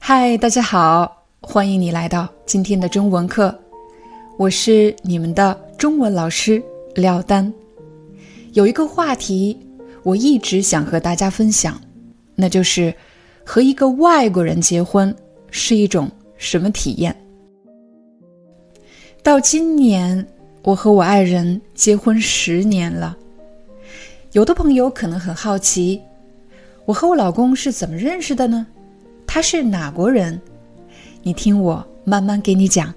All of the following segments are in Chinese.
嗨，大家好，欢迎你来到今天的中文课，我是你们的中文老师廖丹。有一个话题我一直想和大家分享，那就是和一个外国人结婚是一种什么体验。到今年我和我爱人结婚10年了。有的朋友可能很好奇，我和我老公是怎么认识的呢？他是哪国人？你听我慢慢给你讲。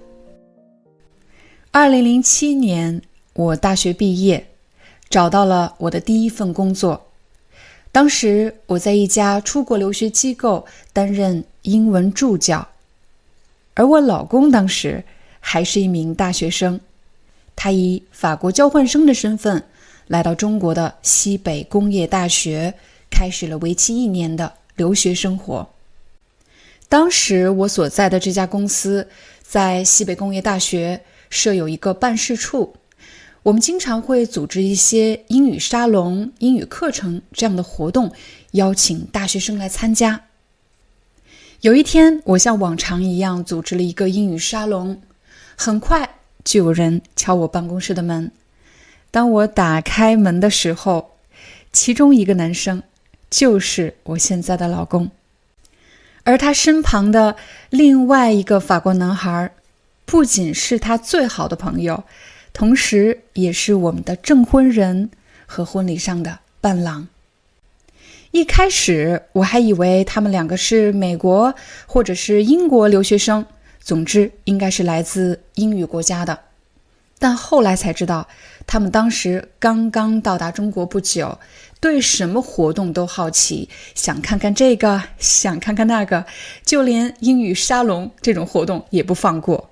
2007年我大学毕业，找到了我的第一份工作。当时我在一家出国留学机构担任英文助教，而我老公当时还是一名大学生，他以法国交换生的身份来到中国的西北工业大学，开始了为期1年的留学生活。当时我所在的这家公司在西北工业大学设有一个办事处，我们经常会组织一些英语沙龙、英语课程这样的活动，邀请大学生来参加。有一天，我像往常一样组织了一个英语沙龙，很快就有人敲我办公室的门。当我打开门的时候，其中一个男生就是我现在的老公。而他身旁的另外一个法国男孩，不仅是他最好的朋友，同时也是我们的证婚人和婚礼上的伴郎。一开始我还以为他们两个是美国或者是英国留学生，总之应该是来自英语国家的。但后来才知道，他们当时刚刚到达中国不久，对什么活动都好奇，想看看这个，想看看那个，就连英语沙龙这种活动也不放过。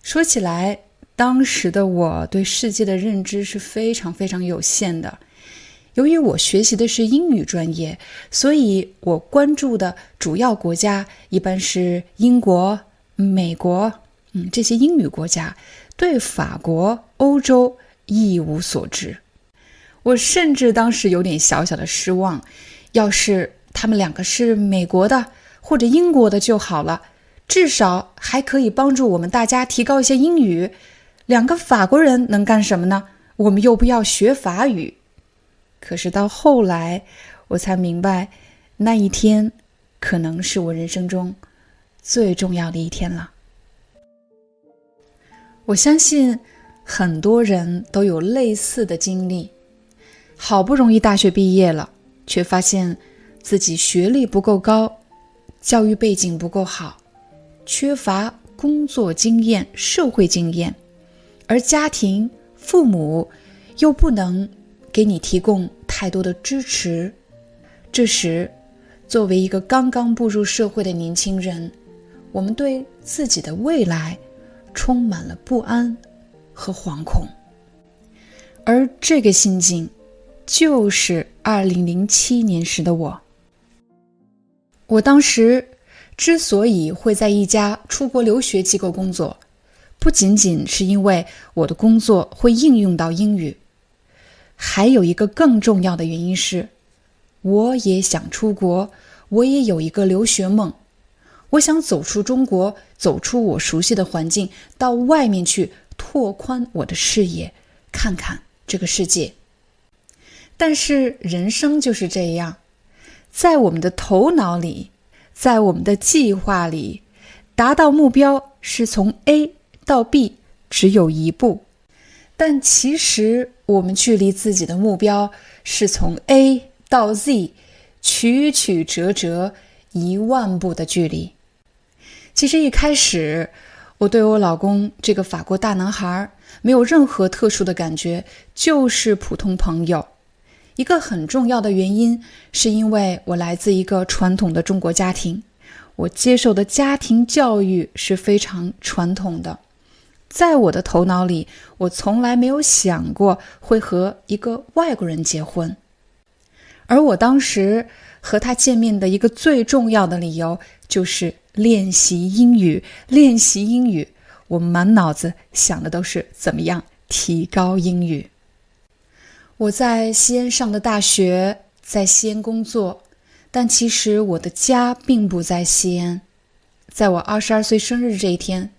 说起来，当时的我对世界的认知是非常非常有限的。由于我学习的是英语专业，所以我关注的主要国家一般是英国、美国，这些英语国家，对法国、欧洲一无所知。我甚至当时有点小小的失望，要是他们两个是美国的或者英国的就好了，至少还可以帮助我们大家提高一些英语。两个法国人能干什么呢？我们又不要学法语。可是到后来我才明白，那一天可能是我人生中最重要的一天了。我相信很多人都有类似的经历，好不容易大学毕业了，却发现自己学历不够高，教育背景不够好，缺乏工作经验、社会经验，而家庭、父母又不能给你提供太多的支持。这时，作为一个刚刚步入社会的年轻人，我们对自己的未来充满了不安和惶恐。而这个心境就是2007年时的我。我当时之所以会在一家出国留学机构工作，不仅仅是因为我的工作会应用到英语，还有一个更重要的原因是，我也想出国，我也有一个留学梦。我想走出中国，走出我熟悉的环境，到外面去拓宽我的视野，看看这个世界。但是人生就是这样，在我们的头脑里，在我们的计划里，达到目标是从 A 到 B 只有一步，但其实我们距离自己的目标是从 A 到 Z 曲曲折折10000步的距离。其实一开始我对我老公这个法国大男孩没有任何特殊的感觉，就是普通朋友。一个很重要的原因是因为我来自一个传统的中国家庭，我接受的家庭教育是非常传统的。在我的头脑里，我从来没有想过会和一个外国人结婚。而我当时和他见面的一个最重要的理由就是练习英语。我满脑子想的都是怎么样提高英语。我在西安上的大学，在西安工作，但其实我的家并不在西安。在我22岁生日这一天，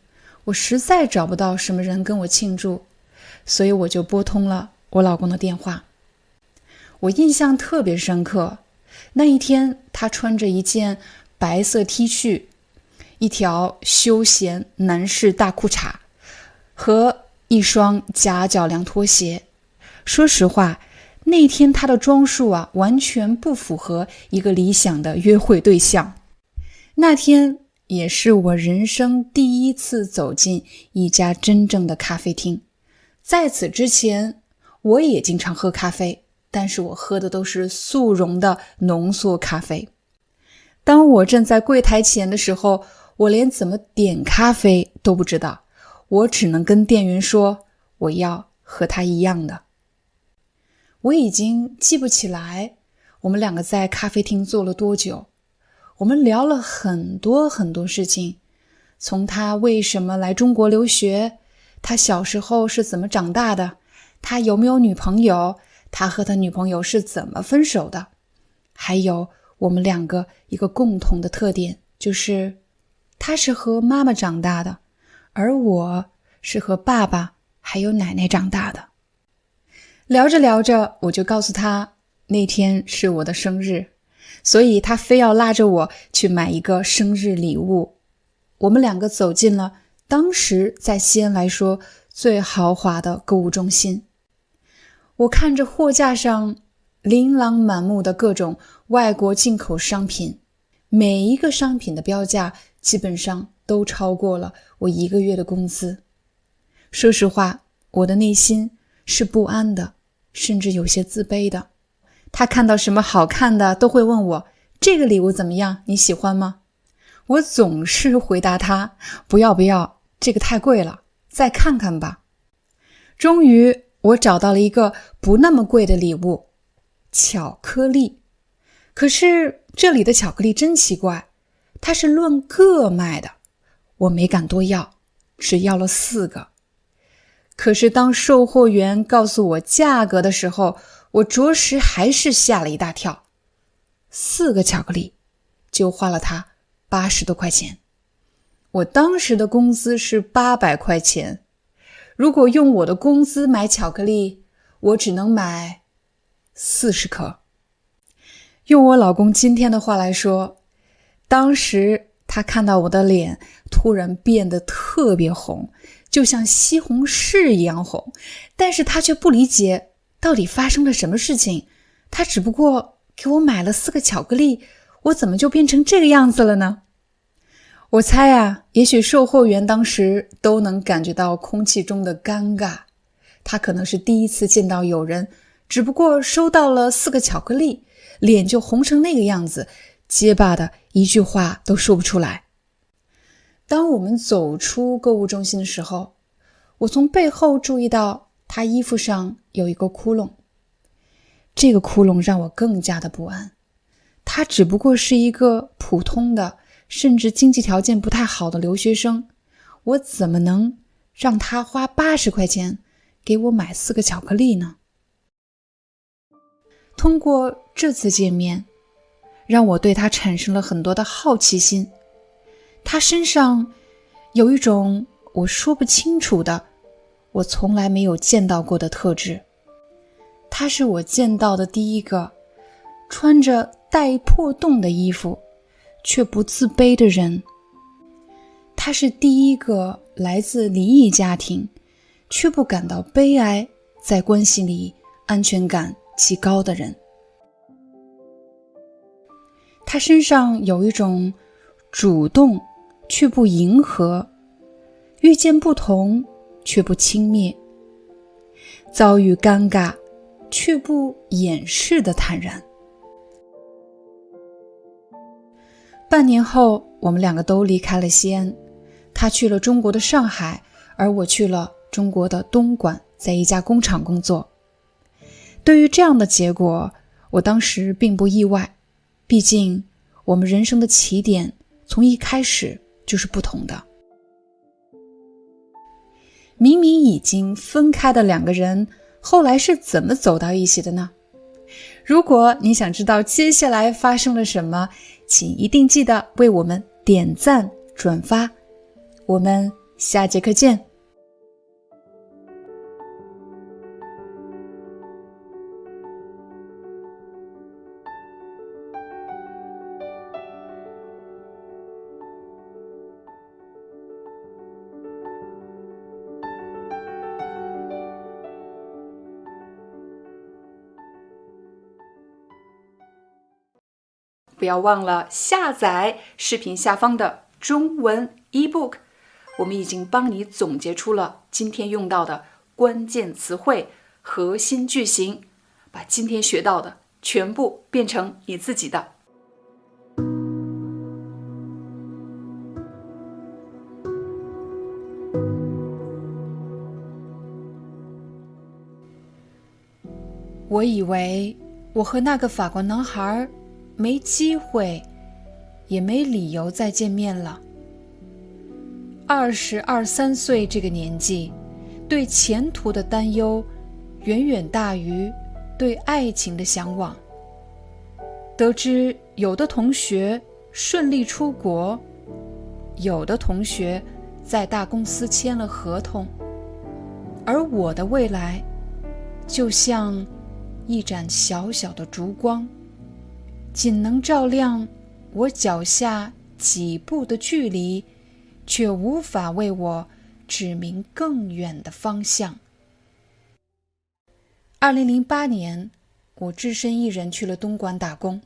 我实在找不到什么人跟我庆祝，所以我就拨通了我老公的电话。我印象特别深刻，那一天他穿着一件白色 T 恤，一条休闲男士大裤衩和一双夹脚凉拖鞋。说实话，那天他的装束完全不符合一个理想的约会对象。那天也是我人生第一次走进一家真正的咖啡厅。在此之前，我也经常喝咖啡，但是我喝的都是速溶的浓缩咖啡。当我站在柜台前的时候，我连怎么点咖啡都不知道，我只能跟店员说我要和他一样的。我已经记不起来我们两个在咖啡厅坐了多久，我们聊了很多很多事情，从他为什么来中国留学，他小时候是怎么长大的，他有没有女朋友，他和他女朋友是怎么分手的，还有我们两个一个共同的特点，就是他是和妈妈长大的，而我是和爸爸还有奶奶长大的。聊着聊着，我就告诉他那天是我的生日，所以他非要拉着我去买一个生日礼物。我们两个走进了当时在西安来说最豪华的购物中心。我看着货架上琳琅满目的各种外国进口商品，每一个商品的标价基本上都超过了我1个月的工资。说实话，我的内心是不安的，甚至有些自卑的。他看到什么好看的都会问我，这个礼物怎么样，你喜欢吗？我总是回答他，不要，这个太贵了，再看看吧。终于我找到了一个不那么贵的礼物，巧克力。可是这里的巧克力真奇怪，它是论个卖的，我没敢多要，只要了4个。可是当售货员告诉我价格的时候，我着实还是吓了一大跳。4个巧克力就花了他80多块钱。我当时的工资是800块钱，如果用我的工资买巧克力，我只能买40颗。用我老公今天的话来说，当时他看到我的脸突然变得特别红，就像西红柿一样红，但是他却不理解到底发生了什么事情。他只不过给我买了4个巧克力，我怎么就变成这个样子了呢？我猜也许售货员当时都能感觉到空气中的尴尬。他可能是第一次见到有人只不过收到了4个巧克力，脸就红成那个样子，结巴的一句话都说不出来。当我们走出购物中心的时候，我从背后注意到他衣服上有一个窟窿。这个窟窿让我更加的不安。他只不过是一个普通的，甚至经济条件不太好的留学生，我怎么能让他花80块钱给我买4个巧克力呢？通过这次见面，让我对他产生了很多的好奇心。他身上有一种我说不清楚的，我从来没有见到过的特质。他是我见到的第一个穿着带破洞的衣服却不自卑的人。他是第一个来自离异家庭却不感到悲哀，在关系里安全感极高的人。他身上有一种主动却不迎合，遇见不同却不轻蔑，遭遇尴尬却不掩饰的坦然。半年后，我们两个都离开了西安，他去了中国的上海，而我去了中国的东莞，在一家工厂工作。对于这样的结果，我当时并不意外，毕竟我们人生的起点从一开始就是不同的。明明已经分开的2个人，后来是怎么走到一起的呢？如果你想知道接下来发生了什么，请一定记得为我们点赞转发。我们下节课见。不要忘了下载视频下方的中文 ebook， 我们已经帮你总结出了今天用到的关键词汇、核心句型，把今天学到的全部变成你自己的。我以为我和那个法国男孩没机会，也没理由再见面了。22、23岁这个年纪，对前途的担忧远远大于对爱情的向往。得知有的同学顺利出国，有的同学在大公司签了合同，而我的未来就像一盏小小的烛光，仅能照亮我脚下几步的距离，却无法为我指明更远的方向。2008年，我只身一人去了东莞打工。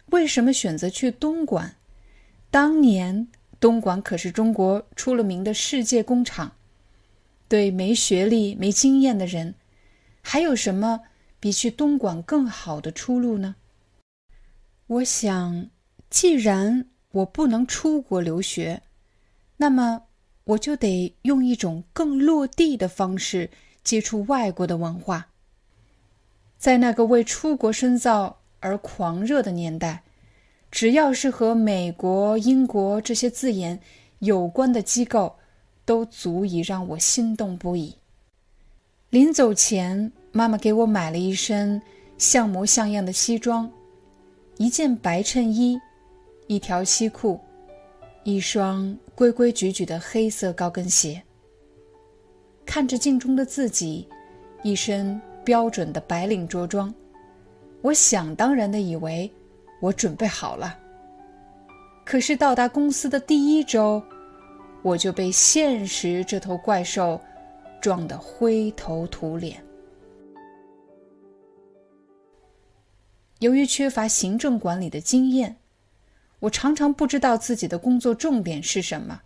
为什么选择去东莞？当年东莞可是中国出了名的世界工厂，对没学历、没经验的人，还有什么比去东莞更好的出路呢？我想，既然我不能出国留学，那么我就得用一种更落地的方式接触外国的文化。在那个为出国深造而狂热的年代，只要是和美国、英国这些字眼有关的机构，都足以让我心动不已。临走前，妈妈给我买了一身像模像样的西装，一件白衬衣，一条西裤，一双规规矩矩的黑色高跟鞋。看着镜中的自己，一身标准的白领着装，我想当然地以为我准备好了。可是到达公司的第1周，我就被现实这头怪兽撞得灰头土脸。由于缺乏行政管理的经验，我常常不知道自己的工作重点是什么，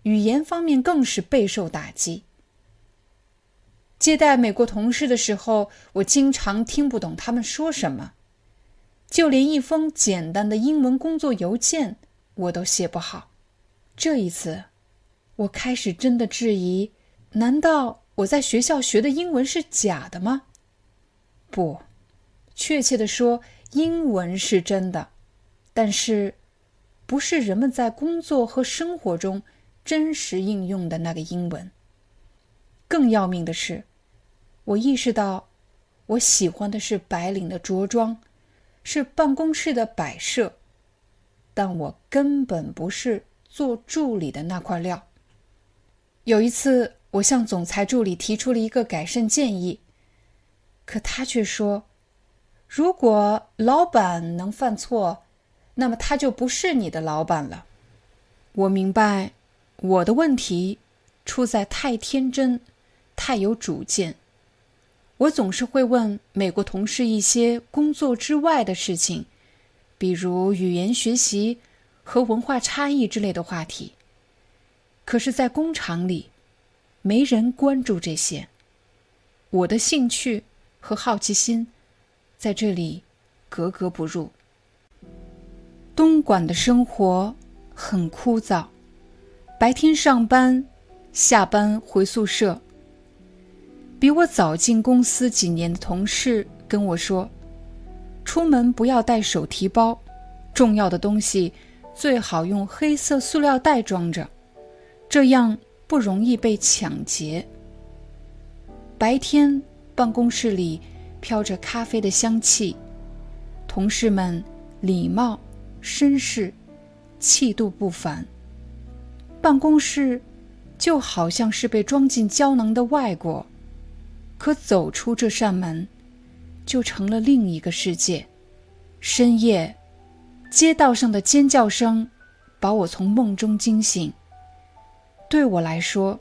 语言方面更是备受打击。接待美国同事的时候，我经常听不懂他们说什么，就连一封简单的英文工作邮件我都写不好。这一次，我开始真的质疑，难道我在学校学的英文是假的吗？不，确切地说，英文是真的，但是不是人们在工作和生活中真实应用的那个英文。更要命的是，我意识到我喜欢的是白领的着装，是办公室的摆设，但我根本不是做助理的那块料。有一次，我向总裁助理提出了一个改善建议，可他却说，如果老板能犯错，那么他就不是你的老板了。我明白，我的问题出在太天真，太有主见。我总是会问美国同事一些工作之外的事情，比如语言学习和文化差异之类的话题。可是在工厂里，没人关注这些。我的兴趣和好奇心在这里格格不入。东莞的生活很枯燥，白天上班，下班回宿舍。比我早进公司几年的同事跟我说，出门不要带手提包，重要的东西最好用黑色塑料袋装着，这样不容易被抢劫。白天办公室里飘着咖啡的香气，同事们礼貌绅士，气度不凡。办公室就好像是被装进胶囊的外国，可走出这扇门，就成了另一个世界。深夜，街道上的尖叫声把我从梦中惊醒。对我来说，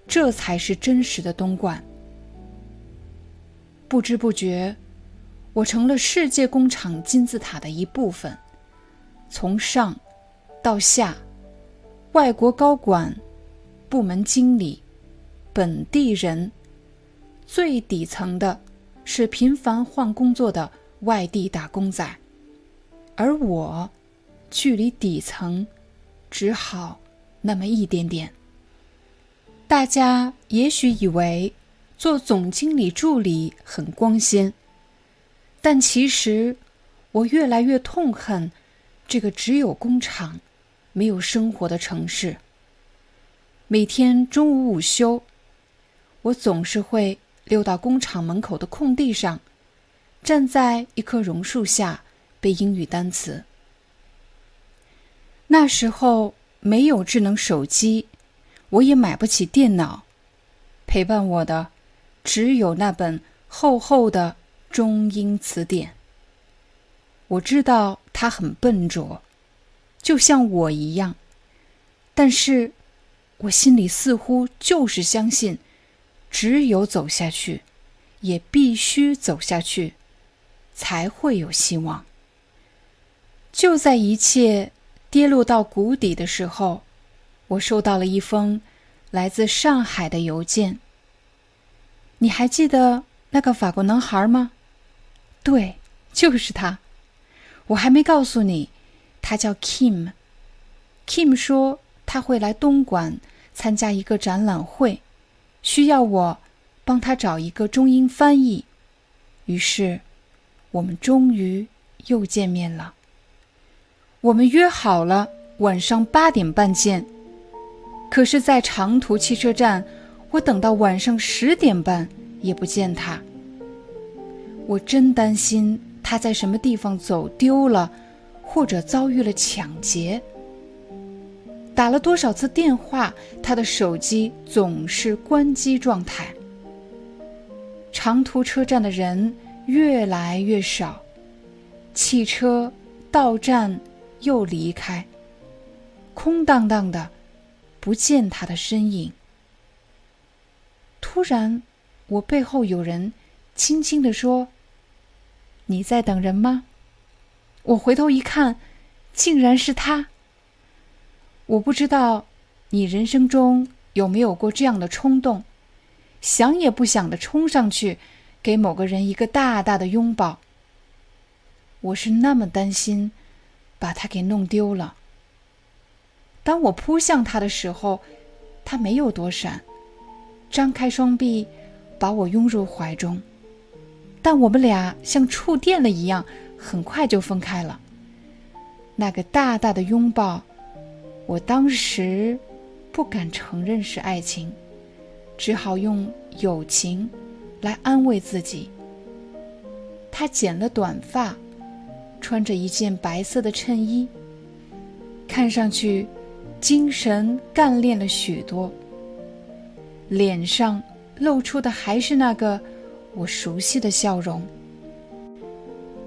这才是真实的东莞。不知不觉，我成了世界工厂金字塔的一部分，从上到下，外国高管、部门经理、本地人，最底层的是频繁换工作的外地打工仔，而我距离底层只好那么一点点。大家也许以为做总经理助理很光鲜，但其实我越来越痛恨这个只有工厂没有生活的城市。每天中午午休，我总是会溜到工厂门口的空地上，站在一棵榕树下背英语单词。那时候没有智能手机，我也买不起电脑，陪伴我的只有那本厚厚的中英词典。我知道它很笨拙，就像我一样，但是我心里似乎就是相信，只有走下去，也必须走下去，才会有希望。就在一切跌落到谷底的时候，我收到了一封来自上海的邮件。你还记得那个法国男孩吗？对，就是他。我还没告诉你，他叫 Kim。Kim 说他会来东莞参加一个展览会，需要我帮他找一个中英翻译。于是我们终于又见面了。我们约好了晚上8点半见，可是在长途汽车站，我等到晚上10点半也不见他。我真担心他在什么地方走丢了，或者遭遇了抢劫。打了多少次电话，他的手机总是关机状态。长途车站的人越来越少，汽车到站又离开，空荡荡的，不见他的身影。突然，我背后有人轻轻地说：“你在等人吗？”我回头一看，竟然是他。我不知道你人生中有没有过这样的冲动，想也不想地冲上去，给某个人一个大大的拥抱。我是那么担心把他给弄丢了。当我扑向他的时候，他没有躲闪，张开双臂把我拥入怀中，但我们俩像触电了一样，很快就分开了。那个大大的拥抱，我当时不敢承认是爱情，只好用友情来安慰自己。他剪了短发，穿着一件白色的衬衣，看上去精神干练了许多，脸上露出的还是那个我熟悉的笑容。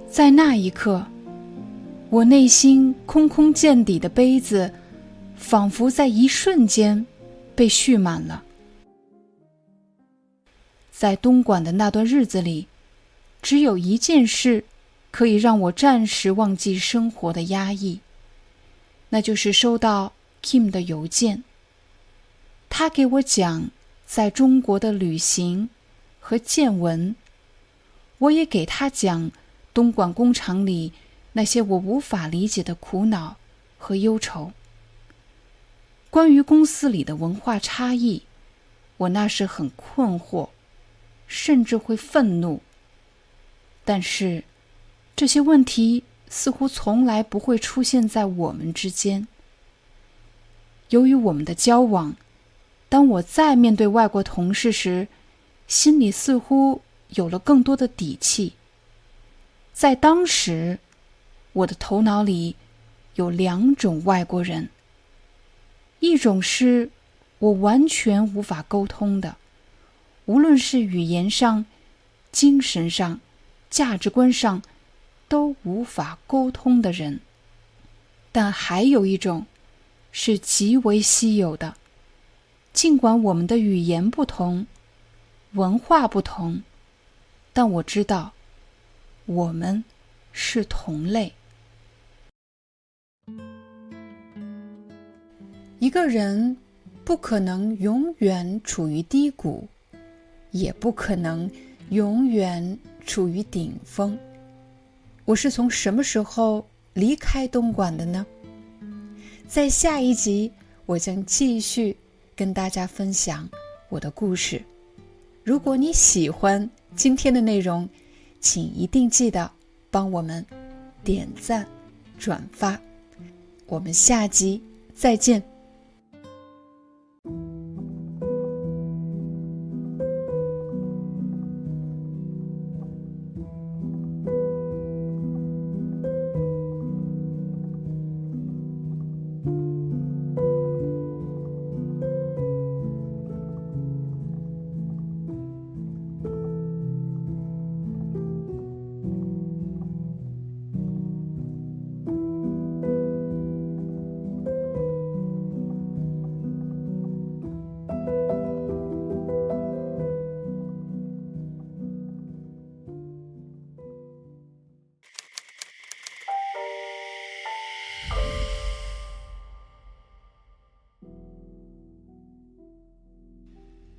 在那一刻，我内心空空见底的杯子仿佛在一瞬间被蓄满了。在东莞的那段日子里，只有一件事可以让我暂时忘记生活的压抑，那就是收到 Kim 的邮件。他给我讲在中国的旅行和见闻，我也给他讲东莞工厂里那些我无法理解的苦恼和忧愁。关于公司里的文化差异，我那时很困惑，甚至会愤怒。但是这些问题似乎从来不会出现在我们之间。由于我们的交往，当我再面对外国同事时，心里似乎有了更多的底气。在当时，我的头脑里有2种外国人，一种是我完全无法沟通的，无论是语言上、精神上、价值观上都无法沟通的人，但还有一种是极为稀有的，尽管我们的语言不同，文化不同，但我知道我们是同类。一个人不可能永远处于低谷，也不可能永远处于顶峰。我是从什么时候离开东莞的呢？在下一集，我将继续跟大家分享我的故事。如果你喜欢今天的内容，请一定记得帮我们点赞、转发。我们下集再见。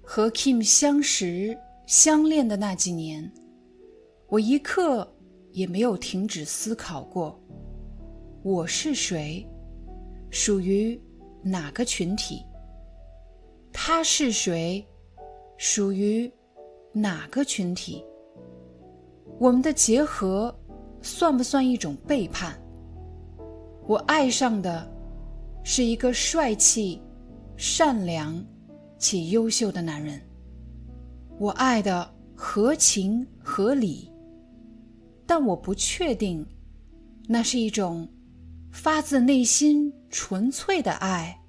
和 Kim 相识相恋的那几年，我一刻也没有停止思考过，我是谁，属于哪个群体？他是谁，属于哪个群体？我们的结合算不算一种背叛？我爱上的是一个帅气、善良且优秀的男人，我爱的合情合理，但我不确定那是一种发自内心纯粹的爱，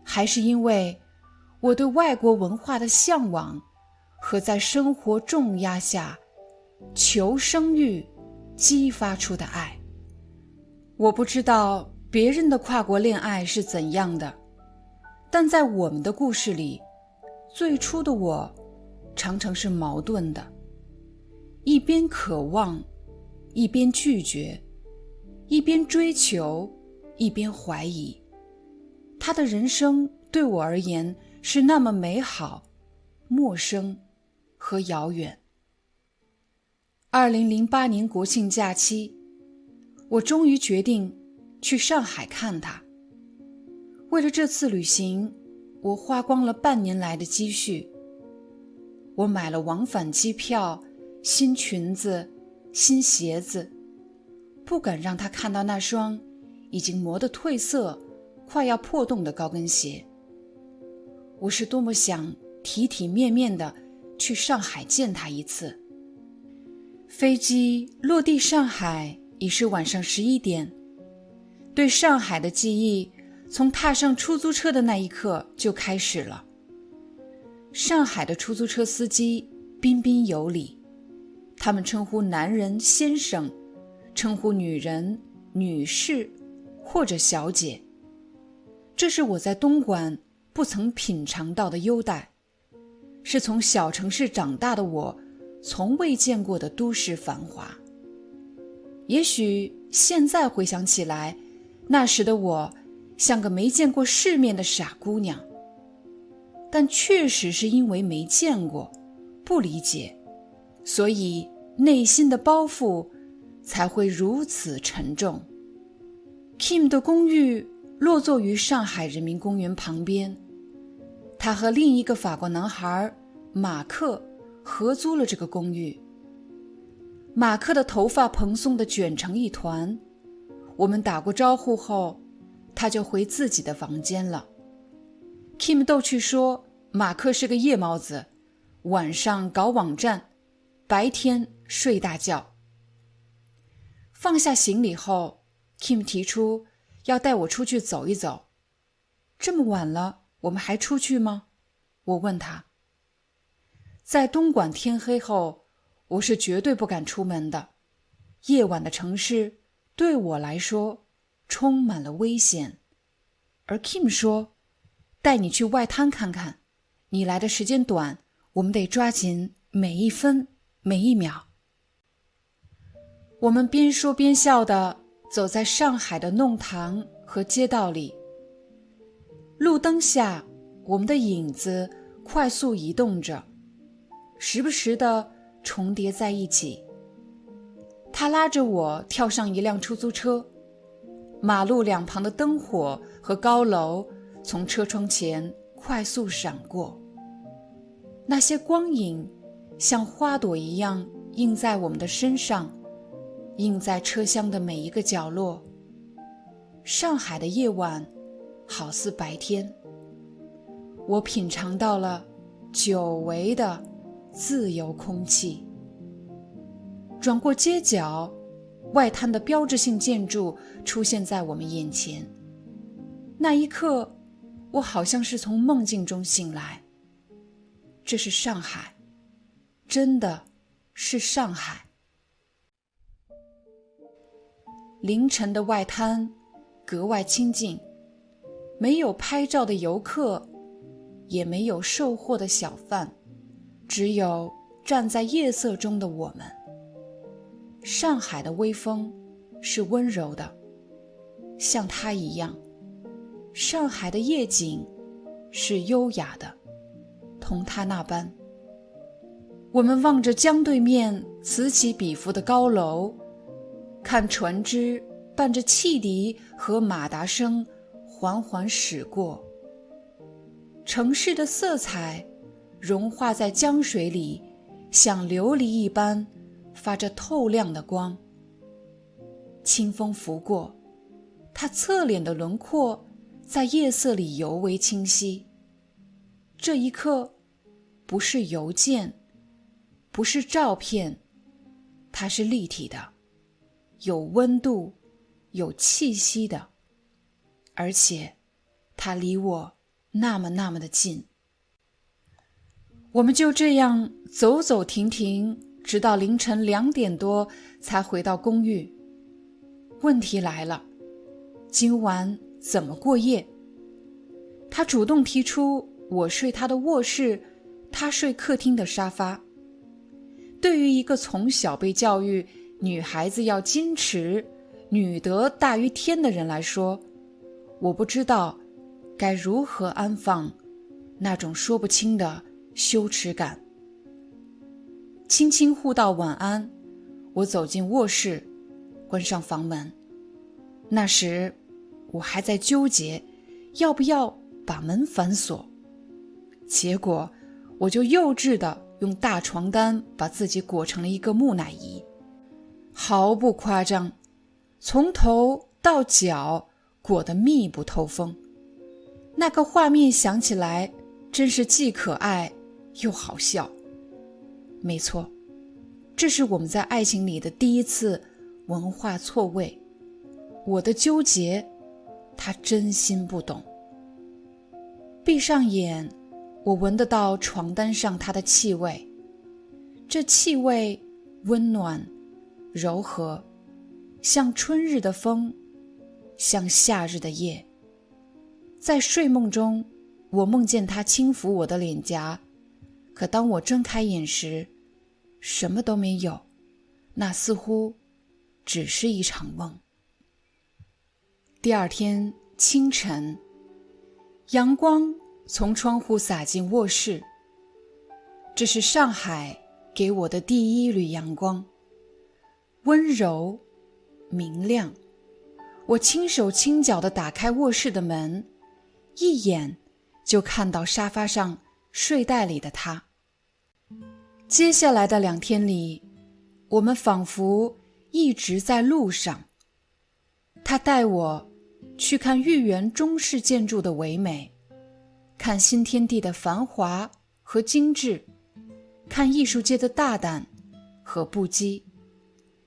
还是因为我对外国文化的向往和在生活重压下求生欲激发出的爱。我不知道别人的跨国恋爱是怎样的，但在我们的故事里，最初的我常常是矛盾的，一边渴望，一边拒绝，一边追求，一边怀疑。他的人生对我而言是那么美好、陌生和遥远。2008年国庆假期，我终于决定去上海看他。为了这次旅行，我花光了半年来的积蓄。我买了往返机票、新裙子、新鞋子，不敢让他看到那双已经磨得褪色、快要破洞的高跟鞋。我是多么想体体面面地去上海见他一次。飞机落地上海已是晚上11点，对上海的记忆从踏上出租车的那一刻就开始了。上海的出租车司机彬彬有礼，他们称呼男人先生，称呼女人女士或者小姐。这是我在东莞不曾品尝到的优待，是从小城市长大的我从未见过的都市繁华。也许现在回想起来，那时的我像个没见过世面的傻姑娘，但确实是因为没见过，不理解，所以内心的包袱才会如此沉重。Kim 的公寓落座于上海人民公园旁边，他和另一个法国男孩马克合租了这个公寓。马克的头发蓬松地卷成一团，我们打过招呼后，他就回自己的房间了。Kim 逗趣说，马克是个夜猫子，晚上搞网站，白天睡大觉。放下行李后， Kim 提出要带我出去走一走。这么晚了，我们还出去吗？我问他。在东莞天黑后，我是绝对不敢出门的。夜晚的城市对我来说充满了危险。而 Kim 说，带你去外滩看看，你来的时间短，我们得抓紧每一分每一秒。我们边说边笑地走在上海的弄堂和街道里，路灯下，我们的影子快速移动着，时不时地重叠在一起。他拉着我跳上一辆出租车，马路两旁的灯火和高楼从车窗前快速闪过，那些光影像花朵一样映在我们的身上，映在车厢的每一个角落。上海的夜晚好似白天，我品尝到了久违的自由空气。转过街角，外滩的标志性建筑出现在我们眼前。那一刻，我好像是从梦境中醒来。这是上海，真的是上海。凌晨的外滩格外清静，没有拍照的游客，也没有售货的小贩，只有站在夜色中的我们。上海的微风是温柔的，像它一样。上海的夜景是优雅的，同它那般。我们望着江对面此起彼伏的高楼，看船只伴着汽笛和马达声缓缓驶过。城市的色彩融化在江水里，像琉璃一般发着透亮的光。清风拂过，他侧脸的轮廓在夜色里尤为清晰。这一刻，不是邮件，不是照片，它是立体的，有温度，有气息的，而且它离我那么的近。我们就这样走走停停，直到凌晨2点多才回到公寓。问题来了，今晚怎么过夜？他主动提出我睡他的卧室，他睡客厅的沙发。对于一个从小被教育女孩子要矜持，女德大于天的人来说，我不知道该如何安放那种说不清的羞耻感。轻轻互道晚安，我走进卧室，关上房门。那时我还在纠结要不要把门反锁，结果我就幼稚地用大床单把自己裹成了一个木乃伊，毫不夸张，从头到脚裹得密不透风。那个画面想起来真是既可爱又好笑。没错，这是我们在爱情里的第一次文化错位。我的纠结，他真心不懂。闭上眼，我闻得到床单上他的气味，这气味温暖柔和，像春日的风，像夏日的夜。在睡梦中，我梦见他轻抚我的脸颊，可当我睁开眼时，什么都没有，那似乎只是一场梦。第二天清晨，阳光从窗户洒进卧室，这是上海给我的第一缕阳光，温柔明亮。我轻手轻脚地打开卧室的门，一眼就看到沙发上睡袋里的他。接下来的2天里，我们仿佛一直在路上。他带我去看豫园中式建筑的唯美，看新天地的繁华和精致，看艺术界的大胆和不羁。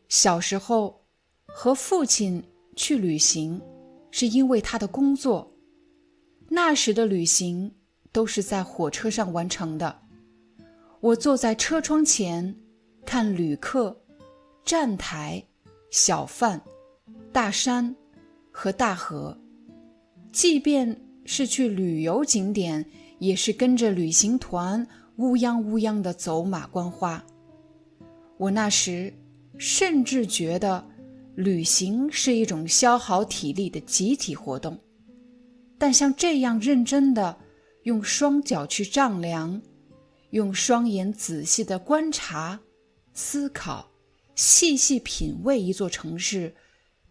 小时候和父亲去旅行，是因为他的工作。那时的旅行都是在火车上完成的。我坐在车窗前，看旅客、站台、小贩、大山和大河。即便是去旅游景点，也是跟着旅行团乌泱乌泱地走马观花。我那时甚至觉得旅行是一种消耗体力的集体活动，但像这样认真的用双脚去丈量，用双眼仔细地观察、思考、细细品味一座城市，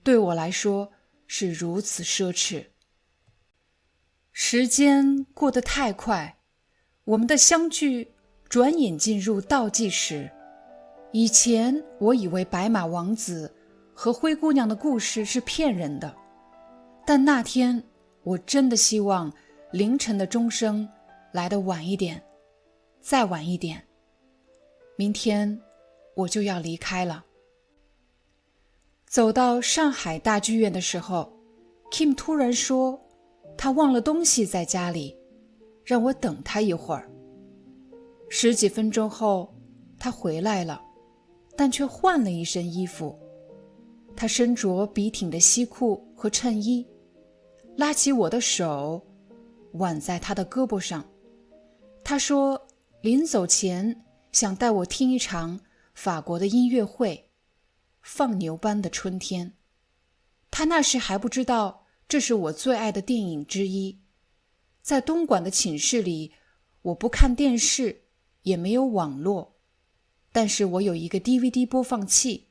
对我来说是如此奢侈。时间过得太快，我们的相聚转眼进入倒计时。以前我以为白马王子和灰姑娘的故事是骗人的，但那天我真的希望凌晨的钟声来得晚一点，再晚一点。明天我就要离开了。走到上海大剧院的时候， Kim 突然说他忘了东西在家里，让我等他一会儿。10几分钟后他回来了，但却换了一身衣服。他身着笔挺的西裤和衬衣，拉起我的手挽在他的胳膊上。他说临走前想带我听一场法国的音乐会，放牛班的春天。他那时还不知道这是我最爱的电影之一。在东莞的寝室里，我不看电视，也没有网络，但是我有一个 DVD 播放器，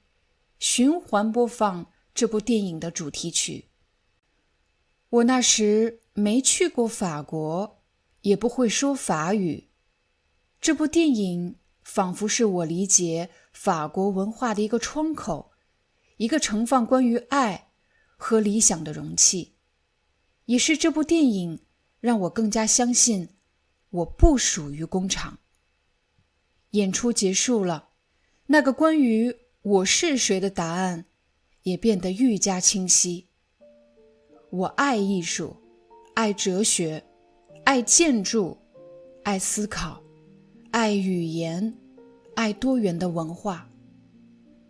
循环播放这部电影的主题曲。我那时没去过法国，也不会说法语。这部电影仿佛是我理解法国文化的一个窗口，一个盛放关于爱和理想的容器。也是这部电影让我更加相信我不属于工厂。演出结束了，那个关于我是谁的答案也变得愈加清晰。我爱艺术，爱哲学，爱建筑，爱思考，爱语言，爱多元的文化。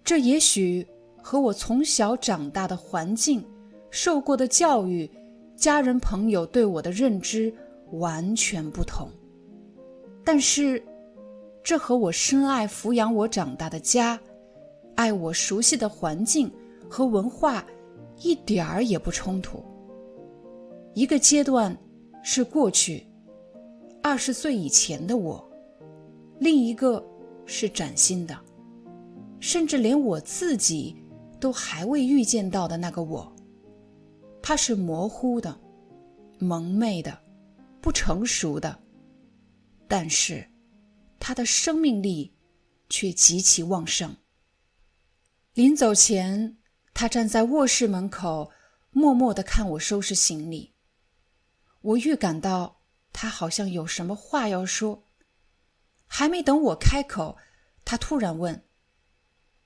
这也许和我从小长大的环境、受过的教育、家人朋友对我的认知完全不同，但是这和我深爱抚养我长大的家，爱我熟悉的环境和文化一点儿也不冲突。一个阶段是过去，20岁以前的我，另一个是崭新的，甚至连我自己都还未预见到的那个我。它是模糊的、蒙昧的、不成熟的，但是它的生命力却极其旺盛。临走前，他站在卧室门口，默默地看我收拾行李。我预感到他好像有什么话要说，还没等我开口，他突然问：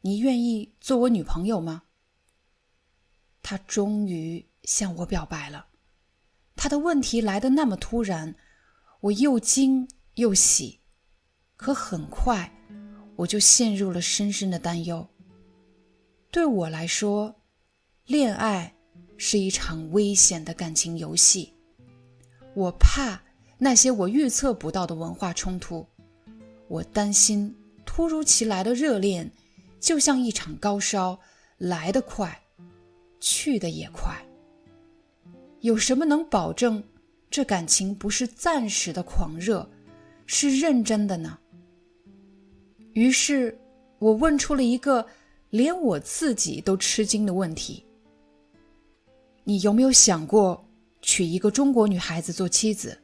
你愿意做我女朋友吗？他终于向我表白了。他的问题来得那么突然，我又惊又喜，可很快我就陷入了深深的担忧。对我来说，恋爱是一场危险的感情游戏。我怕那些我预测不到的文化冲突，我担心突如其来的热恋就像一场高烧，来得快，去得也快。有什么能保证这感情不是暂时的狂热，是认真的呢？于是我问出了一个连我自己都吃惊的问题：你有没有想过娶一个中国女孩子做妻子？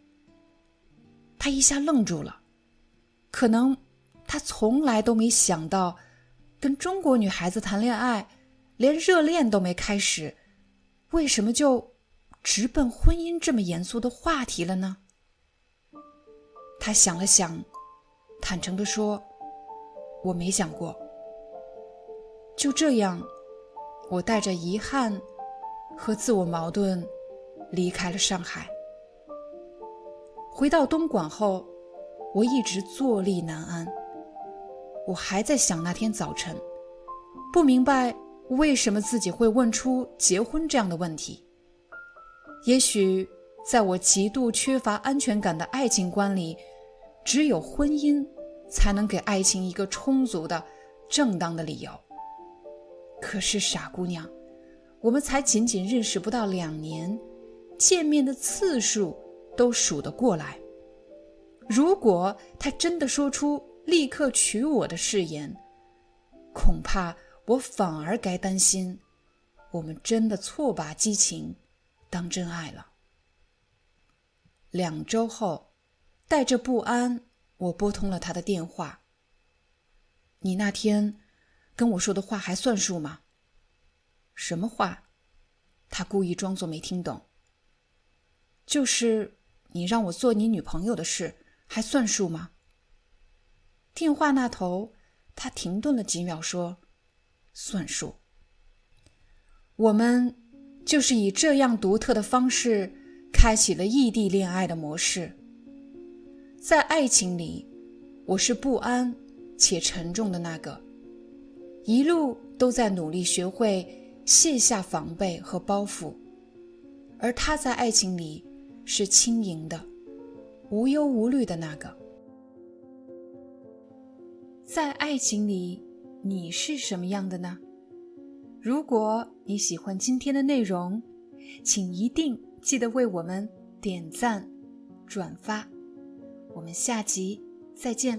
他一下愣住了，可能他从来都没想到跟中国女孩子谈恋爱，连热恋都没开始，为什么就直奔婚姻这么严肃的话题了呢？他想了想，坦诚地说：我没想过。就这样，我带着遗憾和自我矛盾离开了上海。回到东莞后，我一直坐立难安。我还在想那天早晨，不明白为什么自己会问出结婚这样的问题。也许在我极度缺乏安全感的爱情观里，只有婚姻才能给爱情一个充足的、正当的理由。可是傻姑娘，我们才仅仅认识不到2年，见面的次数都数得过来。如果他真的说出立刻娶我的誓言，恐怕我反而该担心，我们真的错把激情当真爱了。2周后，带着不安，我拨通了他的电话。你那天跟我说的话还算数吗？什么话？他故意装作没听懂。就是你让我做你女朋友的事，还算数吗？电话那头，他停顿了几秒说，算数。我们就是以这样独特的方式开启了异地恋爱的模式。在爱情里，我是不安且沉重的那个，一路都在努力学会卸下防备和包袱，而他在爱情里是轻盈的、无忧无虑的那个。在爱情里，你是什么样的呢？如果你喜欢今天的内容，请一定记得为我们点赞、转发。我们下集再见。